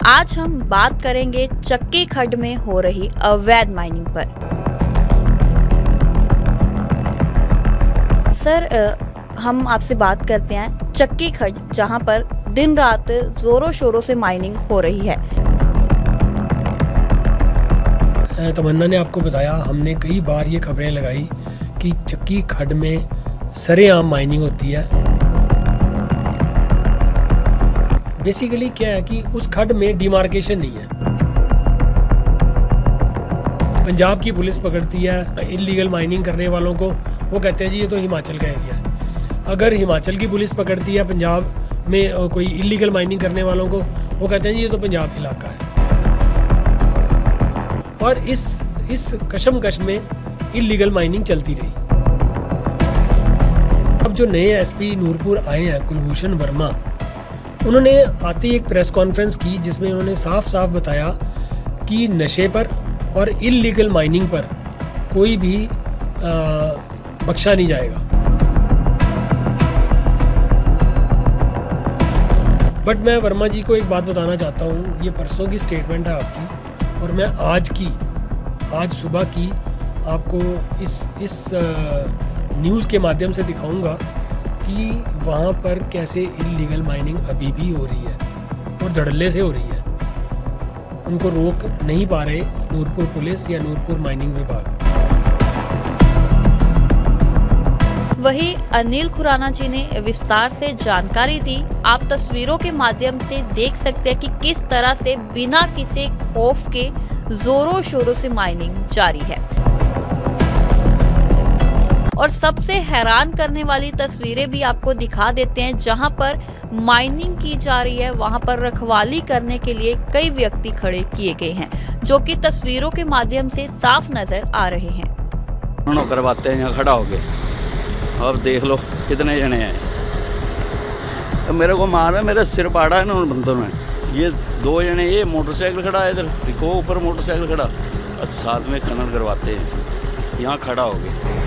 आज हम बात करेंगे चक्की खड्ड में हो रही अवैध माइनिंग पर। सर, हम आपसे बात करते हैं चक्की खड्ड, जहां पर दिन रात जोरों शोरों से माइनिंग हो रही है। तमन्ना ने आपको बताया, हमने कई बार ये खबरें लगाई कि चक्की खड्ड में सरेआम माइनिंग होती है। बेसिकली क्या है कि उस खड्ड में डिमार्केशन नहीं है। पंजाब की पुलिस पकड़ती है इलीगल माइनिंग करने वालों को, वो कहते हैं जी ये तो हिमाचल का एरिया है। अगर हिमाचल की पुलिस पकड़ती है पंजाब में कोई इलीगल माइनिंग करने वालों को, वो कहते हैं जी ये तो पंजाब इलाका है। और इस कशमकश में इलीगल माइनिंग चलती रही। अब जो नए एसपी नूरपुर आए हैं, कुलभूषण वर्मा, उन्होंने आते ही एक प्रेस कॉन्फ्रेंस की जिसमें उन्होंने साफ साफ बताया कि नशे पर और इलीगल माइनिंग पर कोई भी बख्शा नहीं जाएगा। बट मैं वर्मा जी को एक बात बताना चाहता हूँ, ये परसों की स्टेटमेंट है आपकी, और मैं आज सुबह की आपको इस न्यूज़ के माध्यम से दिखाऊंगा कि वहाँ पर कैसे इलीगल माइनिंग अभी भी हो रही है और धड़ल्ले से हो रही है। उनको रोक नहीं पा रहे नूरपुर पुलिस या नूरपुर माइनिंग विभाग। वहीं अनिल खुराना जी ने विस्तार से जानकारी दी। आप तस्वीरों के माध्यम से देख सकते हैं कि किस तरह से बिना किसी खौफ के जोरों शोरों से माइनिंग जारी है। और सबसे हैरान करने वाली तस्वीरें भी आपको दिखा देते हैं। जहां पर माइनिंग की जा रही है, वहां पर रखवाली करने के लिए कई व्यक्ति खड़े किए गए हैं, जो कि तस्वीरों के माध्यम से साफ नजर आ रहे हैं। उन्होंने करवाते हैं यहाँ खड़ा होके, अब देख लो कितने जने हैं। मेरे को मारा, मेरे सिर पाड़ा है ना उन बंदों ने। ये दो जने, ये मोटरसाइकिल खड़ा है इधर, देखो ऊपर मोटरसाइकिल खड़ा, और साथ में खनन करवाते हैं यहाँ खड़ा होके।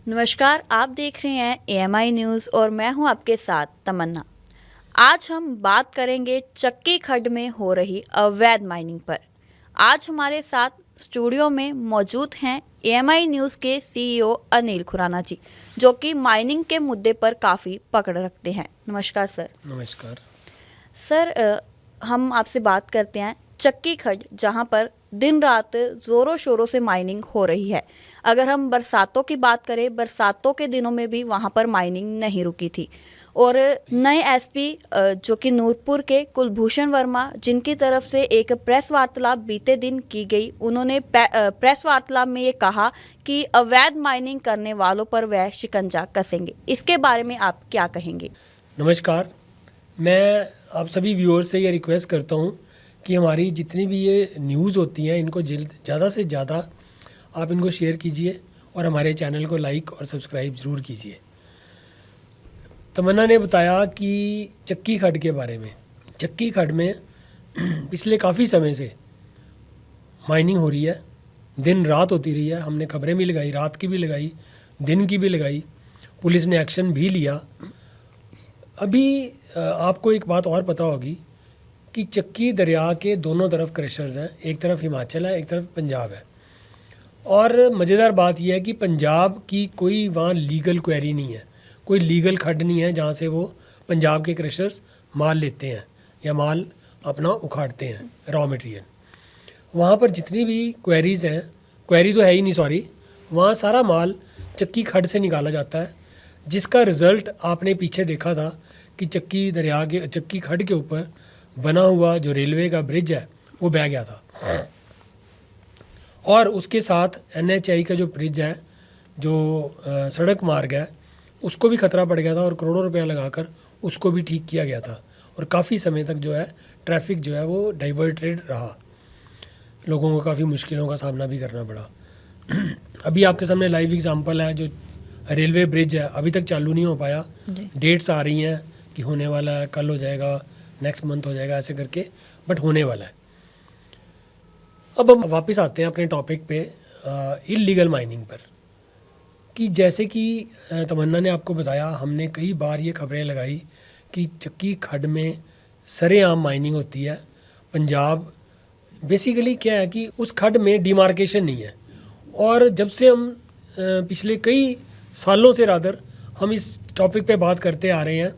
नमस्कार, आप देख रहे हैं AMI न्यूज़ और मैं हूं आपके साथ तमन्ना। आज हम बात करेंगे चक्की खड्ड में हो रही अवैध माइनिंग पर। आज हमारे साथ स्टूडियो में मौजूद हैं AMI न्यूज़ के CEO अनिल खुराना जी, जो कि माइनिंग के मुद्दे पर काफ़ी पकड़ रखते हैं। नमस्कार सर। नमस्कार सर, हम आपसे बात करते हैं चक्की खड्ड, जहां पर दिन रात ज़ोरों शोरों से माइनिंग हो रही है। अगर हम बरसातों की बात करें, बरसातों के दिनों में भी वहां पर माइनिंग नहीं रुकी थी। और नए एसपी जो कि नूरपुर के कुलभूषण वर्मा, जिनकी तरफ से एक प्रेस वार्तालाप बीते दिन की गई, उन्होंने प्रेस वार्तालाप में ये कहा कि अवैध माइनिंग करने वालों पर वह शिकंजा कसेंगे। इसके बारे में आप क्या कहेंगे? नमस्कार, मैं आप सभी व्यूअर्स से ये रिक्वेस्ट करता हूँ कि हमारी जितनी भी ये न्यूज़ होती हैं, इनको ज़्यादा से ज़्यादा आप इनको शेयर कीजिए और हमारे चैनल को लाइक और सब्सक्राइब ज़रूर कीजिए। तमन्ना ने बताया कि चक्की खड्ड के बारे में। चक्की खड्ड में पिछले काफ़ी समय से माइनिंग हो रही है, दिन रात होती रही है। हमने खबरें भी लगाई, रात की भी लगाई, दिन की भी लगाई, पुलिस ने एक्शन भी लिया। अभी आपको एक बात और पता होगी कि चक्की दरिया के दोनों तरफ क्रशर्स हैं, एक तरफ हिमाचल है, एक तरफ पंजाब है। और मज़ेदार बात यह है कि पंजाब की कोई वहाँ लीगल क्वेरी नहीं है, कोई लीगल खड्ड नहीं है जहाँ से वो पंजाब के क्रशर्स माल लेते हैं या माल अपना उखाड़ते हैं, रॉ मटेरियल। वहाँ पर जितनी भी क्वेरीज़ हैं, क्वेरी तो है ही नहीं, सॉरी, वहाँ सारा माल चक्की खड्ड से निकाला जाता है, जिसका रिज़ल्ट आपने पीछे देखा था कि चक्की खड्ड के ऊपर बना हुआ जो रेलवे का ब्रिज है वो बह गया था। और उसके साथ NHI का जो ब्रिज है, जो सड़क मार्ग है, उसको भी खतरा पड़ गया था और करोड़ों रुपया लगाकर उसको भी ठीक किया गया था। और काफ़ी समय तक जो है ट्रैफिक जो है वो डाइवर्टेड रहा, लोगों को काफ़ी मुश्किलों का सामना भी करना पड़ा। अभी आपके सामने लाइव एग्जांपल है, जो रेलवे ब्रिज है अभी तक चालू नहीं हो पाया। डेट्स आ रही हैं कि होने वाला है, कल हो जाएगा, नेक्स्ट मंथ हो जाएगा, ऐसे करके, बट होने वाला है। अब हम वापस आते हैं अपने टॉपिक पे, इलीगल माइनिंग पर। कि जैसे कि तमन्ना ने आपको बताया, हमने कई बार ये खबरें लगाई कि चक्की खड्ड में सरेआम माइनिंग होती है। पंजाब बेसिकली क्या है कि उस खड्ड में डिमार्केशन नहीं है, और जब से हम पिछले कई सालों से रादर हम इस टॉपिक पे बात करते आ रहे हैं,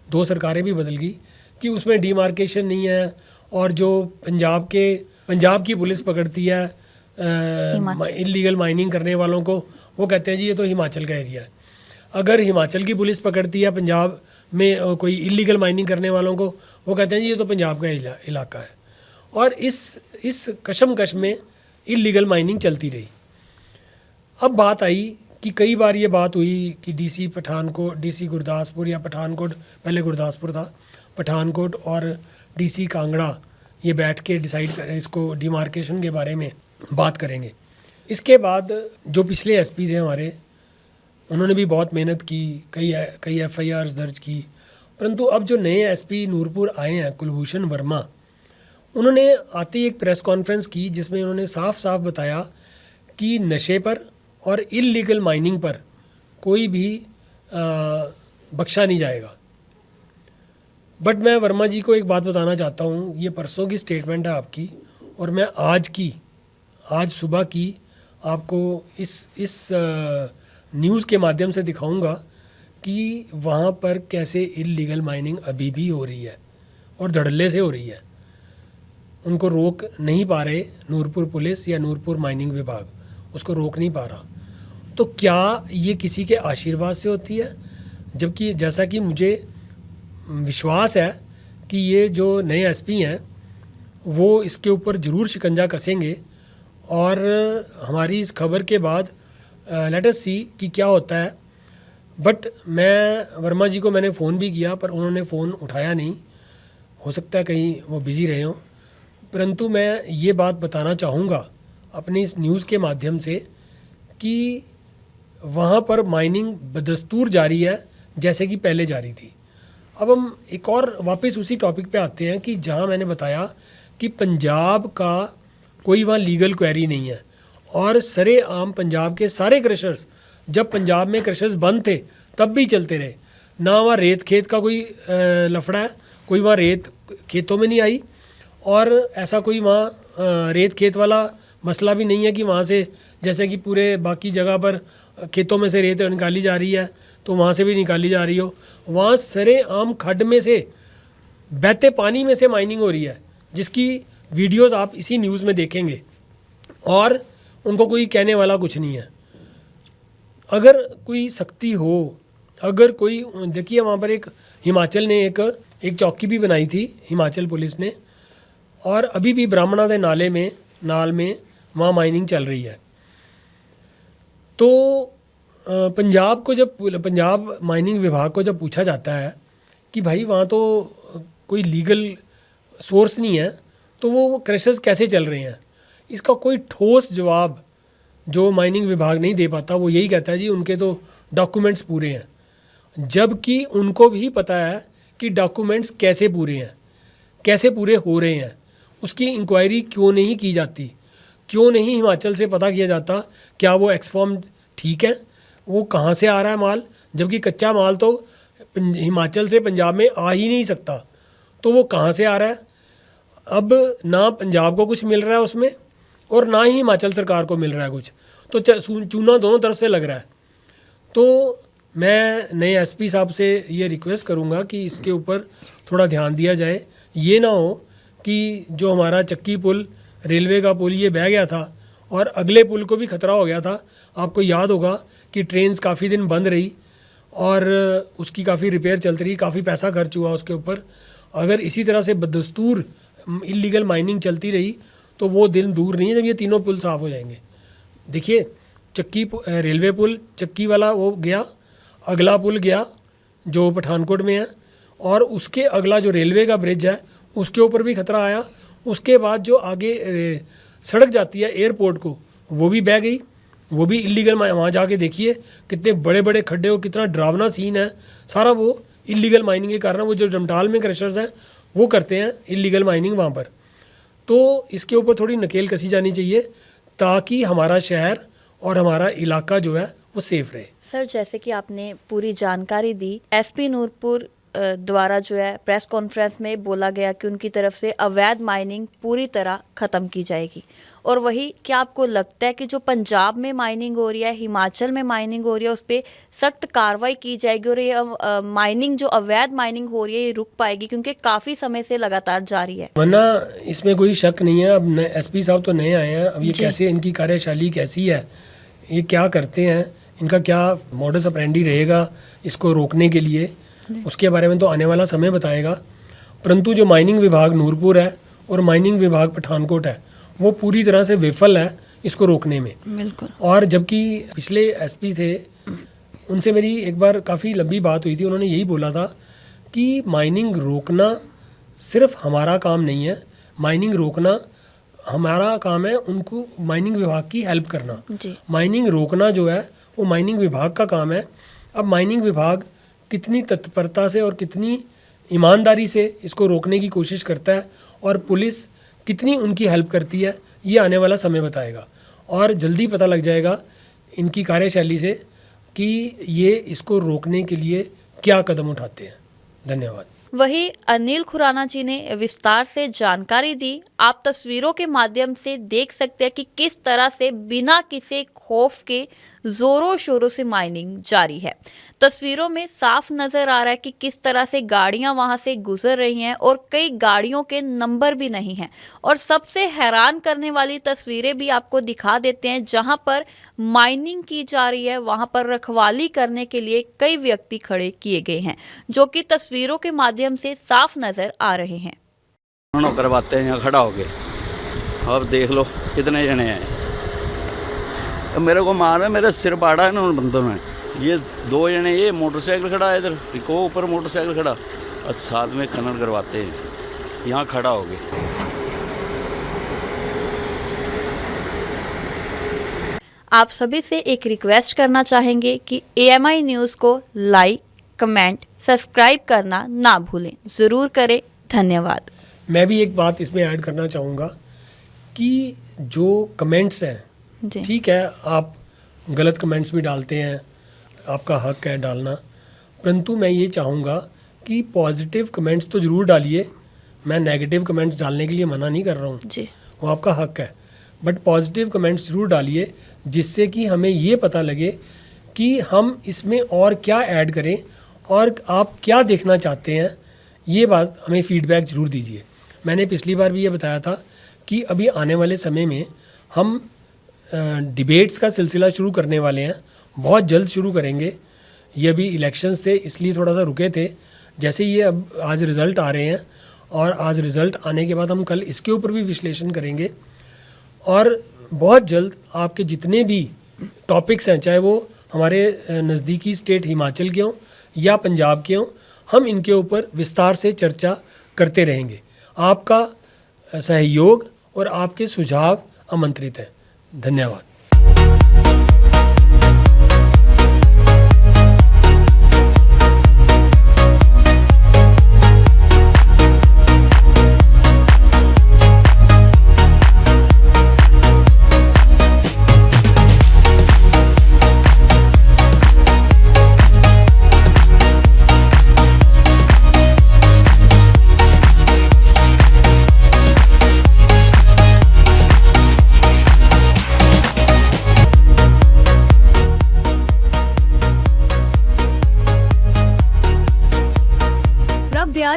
2 सरकारें भी बदल गई, कि उसमें डिमार्केशन नहीं है। और जो पंजाब की पुलिस पकड़ती है इलीगल माइनिंग करने वालों को, वो कहते हैं जी ये तो हिमाचल का एरिया है। अगर हिमाचल की पुलिस पकड़ती है पंजाब में कोई इलीगल माइनिंग करने वालों को, वो कहते हैं जी ये तो पंजाब का इलाका है। और इस कशमकश में इलीगल माइनिंग चलती रही। अब बात आई कि कई बार ये बात हुई कि डीसी गुरदासपुर या पठानकोट, पहले गुरदासपुर था, पठानकोट और डीसी कांगड़ा ये बैठ के डिसाइड करें, इसको डिमार्केशन के बारे में बात करेंगे। इसके बाद जो पिछले एसपी थे हमारे, उन्होंने भी बहुत मेहनत की, कई एफआईआर्स दर्ज की, परंतु अब जो नए एसपी नूरपुर आए हैं, कुलभूषण वर्मा, उन्होंने आते ही एक प्रेस कॉन्फ्रेंस की जिसमें उन्होंने साफ साफ बताया कि नशे पर और इलीगल माइनिंग पर कोई भी बख्शा नहीं जाएगा। बट मैं वर्मा जी को एक बात बताना चाहता हूँ, ये परसों की स्टेटमेंट है आपकी, और मैं आज सुबह की आपको इस न्यूज़ के माध्यम से दिखाऊंगा कि वहाँ पर कैसे इलीगल माइनिंग अभी भी हो रही है और धड़ल्ले से हो रही है। उनको रोक नहीं पा रहे नूरपुर पुलिस या नूरपुर माइनिंग विभाग, उसको रोक नहीं पा रहा। तो क्या ये किसी के आशीर्वाद से होती है? जबकि जैसा कि मुझे विश्वास है कि ये जो नए एसपी हैं वो इसके ऊपर ज़रूर शिकंजा कसेंगे, और हमारी इस खबर के बाद लेट अस सी कि क्या होता है। बट मैं वर्मा जी को मैंने फ़ोन भी किया, पर उन्होंने फ़ोन उठाया नहीं, हो सकता है कहीं वो बिज़ी रहे हों। परंतु मैं ये बात बताना चाहूँगा अपनी इस न्यूज़ के माध्यम से कि वहाँ पर माइनिंग बदस्तूर जारी है जैसे कि पहले जारी थी। अब हम एक और वापस उसी टॉपिक पे आते हैं कि जहाँ मैंने बताया कि पंजाब का कोई वहाँ लीगल क्वेरी नहीं है, और सरेआम पंजाब के सारे क्रशर्स, जब पंजाब में क्रशर्स बंद थे तब भी चलते रहे। ना वहाँ रेत खेत का कोई लफड़ा है, कोई वहाँ रेत खेतों में नहीं आई, और ऐसा कोई वहाँ रेत खेत वाला मसला भी नहीं है कि वहाँ से जैसे कि पूरे बाकी जगह पर खेतों में से रेत निकाली जा रही है तो वहाँ से भी निकाली जा रही हो। वहाँ सरेआम खड्ड में से, बहते पानी में से माइनिंग हो रही है, जिसकी वीडियोस आप इसी न्यूज़ में देखेंगे, और उनको कोई कहने वाला कुछ नहीं है। अगर कोई सख्ती हो, अगर कोई, देखिए वहाँ पर एक हिमाचल ने एक चौकी भी बनाई थी, हिमाचल पुलिस ने, और अभी भी ब्राह्मणा के नाल में वहाँ माइनिंग चल रही है। तो पंजाब माइनिंग विभाग को जब पूछा जाता है कि भाई वहाँ तो कोई लीगल सोर्स नहीं है, तो वो क्रशर्स कैसे चल रहे हैं, इसका कोई ठोस जवाब जो माइनिंग विभाग नहीं दे पाता। वो यही कहता है जी उनके तो डॉक्यूमेंट्स पूरे हैं, जबकि उनको भी पता है कि डॉक्यूमेंट्स कैसे पूरे हैं, कैसे पूरे हो रहे हैं, उसकी इंक्वायरी क्यों नहीं की जाती, क्यों नहीं हिमाचल से पता किया जाता क्या वो एक्सफॉर्म ठीक है, वो कहाँ से आ रहा है माल, जबकि कच्चा माल तो हिमाचल से पंजाब में आ ही नहीं सकता, तो वो कहाँ से आ रहा है। अब ना पंजाब को कुछ मिल रहा है उसमें, और ना ही हिमाचल सरकार को मिल रहा है कुछ, तो चूना दोनों तरफ से लग रहा है। तो मैं नए एसपी साहब से ये रिक्वेस्ट करूँगा कि इसके ऊपर थोड़ा ध्यान दिया जाए। ये ना हो कि जो हमारा चक्की पुल, रेलवे का पुल, ये बह गया था और अगले पुल को भी खतरा हो गया था। आपको याद होगा कि ट्रेन्स काफ़ी दिन बंद रही और उसकी काफ़ी रिपेयर चलती रही, काफ़ी पैसा खर्च हुआ उसके ऊपर। अगर इसी तरह से बदस्तूर इलीगल माइनिंग चलती रही तो वो दिन दूर नहीं है जब ये तीनों पुल साफ़ हो जाएंगे। देखिए रेलवे पुल चक्की वाला वो गया, अगला पुल गया जो पठानकोट में है, और उसके अगला जो रेलवे का ब्रिज है उसके ऊपर भी खतरा आया। उसके बाद जो आगे सड़क जाती है एयरपोर्ट को, वो भी बह गई, वो भी इलीगल। वहाँ जाके देखिए कितने बड़े बड़े खड्डे हो, कितना डरावना सीन है। सारा वो इलीगल माइनिंग के कारण, वो जो डमटाल में क्रशर्स हैं वो करते हैं इलीगल माइनिंग वहाँ पर। तो इसके ऊपर थोड़ी नकेल कसी जानी चाहिए ताकि हमारा शहर और हमारा इलाका जो है वो सेफ रहे। सर, जैसे कि आपने पूरी जानकारी दी, एसपी नूरपुर द्वारा जो है प्रेस कॉन्फ्रेंस में बोला गया कि उनकी तरफ से अवैध माइनिंग पूरी तरह ख़त्म की जाएगी। और वही क्या आपको लगता है कि जो पंजाब में माइनिंग हो रही है, हिमाचल में माइनिंग हो रही है, उस पर सख्त कार्रवाई की जाएगी और ये माइनिंग जो अवैध माइनिंग हो रही है ये रुक पाएगी, क्योंकि काफ़ी समय से लगातार जारी है? वरना इसमें कोई शक नहीं है। अब एसपी साहब तो नए आए हैं, अब ये कैसे, इनकी कार्यशैली कैसी है, ये क्या करते हैं, इनका क्या मॉडस ऑपरेंडी रहेगा इसको रोकने के लिए, उसके बारे में तो आने वाला समय बताएगा। परंतु जो माइनिंग विभाग नूरपुर है और माइनिंग विभाग पठानकोट है वो पूरी तरह से विफल है इसको रोकने में। बिल्कुल। और जबकि पिछले एसपी थे, उनसे मेरी एक बार काफ़ी लंबी बात हुई थी, उन्होंने यही बोला था कि माइनिंग रोकना सिर्फ हमारा काम नहीं है, माइनिंग रोकना हमारा काम है, उनको माइनिंग विभाग की हेल्प करना। माइनिंग रोकना जो है वो माइनिंग विभाग का काम है। अब माइनिंग विभाग कितनी तत्परता से और कितनी ईमानदारी से इसको रोकने की कोशिश करता है और पुलिस कितनी उनकी हेल्प करती है, ये आने वाला समय बताएगा। और जल्दी पता लग जाएगा इनकी कार्यशैली से कि ये इसको रोकने के लिए क्या कदम उठाते हैं। धन्यवाद। वही अनिल खुराना जी ने विस्तार से जानकारी दी। आप तस्वीरों के माध्यम से देख सकते हैं कि किस तरह से बिना किसी खौफ के जोरों शोरों से माइनिंग जारी है। तस्वीरों में साफ नजर आ रहा है कि किस तरह से गाड़ियां वहां से गुजर रही हैं और कई गाड़ियों के नंबर भी नहीं हैं। और सबसे हैरान करने वाली तस्वीरें भी आपको दिखा देते हैं, जहां पर माइनिंग की जा रही है वहां पर रखवाली करने के लिए कई व्यक्ति खड़े किए गए हैं, जो कि तस्वीरों के माध्यम से साफ नजर आ रहे हैं। करवाते हैं यहाँ खड़ा होके, अब देख लो कितने जने हैं। मेरे को मारा, मेरे सिर पाड़ा है ना उन बंदों ने। ये 2 जने, ये मोटरसाइकिल खड़ा है इधर, एक ऊपर मोटरसाइकिल खड़ा, और साथ में खनन करवाते हैं यहाँ खड़ा हो गए। आप सभी से एक रिक्वेस्ट करना चाहेंगे कि AMI न्यूज़ को लाइक, कमेंट, सब्सक्राइब करना ना भूलें। ज़रूर करें। धन्यवाद। मैं भी एक बात इसमें ऐड करना चाहूँगा कि जो कमेंट्स हैं, ठीक है, आप गलत कमेंट्स भी डालते हैं, आपका हक है डालना, परंतु मैं ये चाहूँगा कि पॉजिटिव कमेंट्स तो ज़रूर डालिए। मैं नेगेटिव कमेंट्स डालने के लिए मना नहीं कर रहा हूँ जी, वो आपका हक है, बट पॉजिटिव कमेंट्स ज़रूर डालिए, जिससे कि हमें ये पता लगे कि हम इसमें और क्या ऐड करें और आप क्या देखना चाहते हैं। ये बात हमें फीडबैक ज़रूर दीजिए। मैंने पिछली बार भी ये बताया था कि अभी आने वाले समय में हम डिबेट्स का सिलसिला शुरू करने वाले हैं, बहुत जल्द शुरू करेंगे। ये अभी इलेक्शंस थे इसलिए थोड़ा सा रुके थे। जैसे ये अब आज रिज़ल्ट आ रहे हैं और आज रिज़ल्ट आने के बाद हम कल इसके ऊपर भी विश्लेषण करेंगे और बहुत जल्द आपके जितने भी टॉपिक्स हैं, चाहे वो हमारे नज़दीकी स्टेट हिमाचल के हों या पंजाब के हों, हम इनके ऊपर विस्तार से चर्चा करते रहेंगे। आपका सहयोग और आपके सुझाव आमंत्रित हैं। धन्यवाद।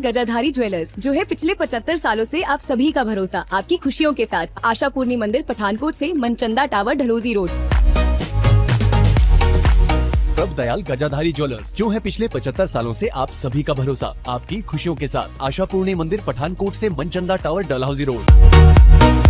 गजाधारी ज्वेलर्स, जो है पिछले 75 सालों से आप सभी का भरोसा, आपकी खुशियों के साथ। आशा पूर्णी मंदिर, पठानकोट से Manchanda tower, Dhaloji road. Prabhdayal Gajadhari jewellers, जो है पिछले 75 सालों से आप सभी का भरोसा, आपकी खुशियों के साथ। आशा पूर्णी मंदिर, पठानकोट से मनचंदा टावर, डलहौजी रोड।